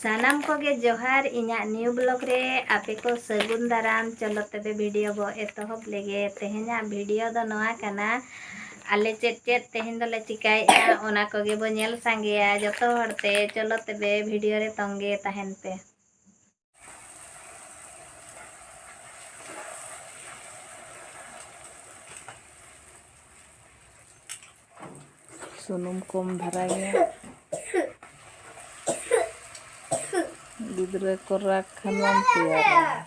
सानाम को गे जोहार इना न्यू ब्लॉग रे आपे को सगुन दाराम। चलो तबे वीडियो बो एतहब लेगे। तेहेना वीडियो दो नोआ कना आले चेत तेहेन दोले चिकाया ओना को गे बो नेल सांगेया जतो हरते। चलो तबे वीडियो रे तंगे तहन पे। सुनुम कम धरा गया गिद्रे को राख खानम तैयार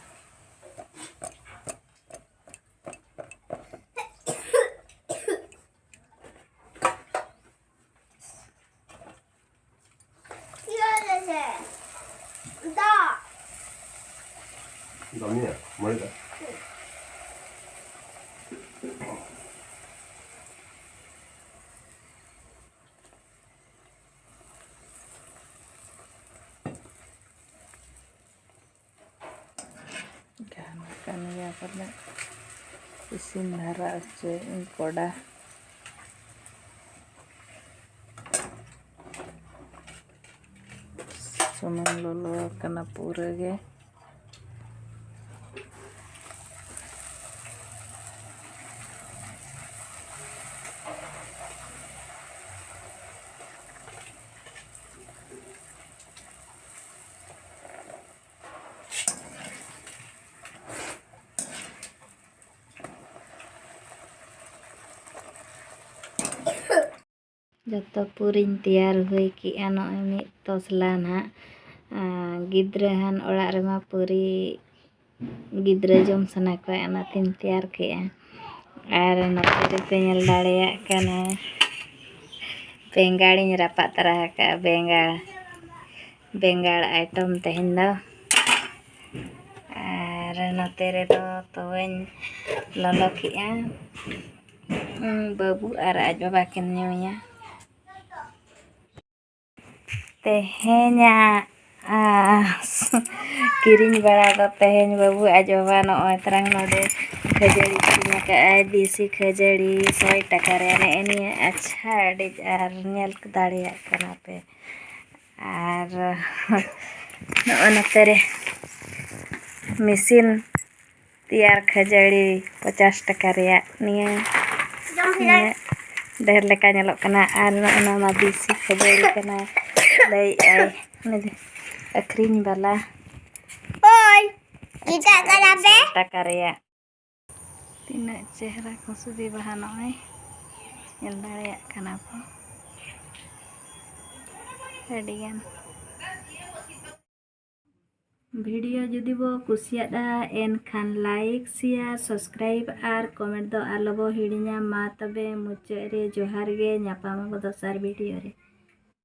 Dominya, mulai dah. kan ya karena isin dhara ache koda sunum lolo kana pura ge जतो पूरिन तैयार हुई कि आनो मिद तसला ना गिद्रे हान ओड़ा रेमा पूरी गिद्रे जम सना को अनातिन तैयार के आर नते पे नेल दाड़ेया कना बेंगाड़ी रापा तरा का बेंगाड़ आइटम तेहेन दो आर नते रे दो तोवेन ललो किया बाबू आर आज बाबा किन न्यूया तेहेना किरिंग बड़ा दो तेहेन बाबू आज बाबा नोय तरंग नोडे खजड़ी किरिंग का देसी खजड़ी 100 टका रे ने एनी अच्छा अड़ी आर नेल दाड़िया कना पे आर नते रे मशीन तैयार खजड़ी 50 टका रे निया ढेर लेका नेलो कना आर ना मा देसी खजड़ी कना लई आई अखरीन वाला ओय इटा करा पे टका रे तीना चेहरा को सुदी बहा नय नेल दाड़िया कना पे अडिगान वीडियो जुदी बो कुसियादा एन खान लाइक शेयर सब्सक्राइब आर कमेंट दो आलो बो हिड़िया मा तबे मुचाद रे जोहार गे ᱧᱟᱯᱟᱢ ᱟᱵᱚ ᱫᱚᱥᱟᱨ वीडियो रे।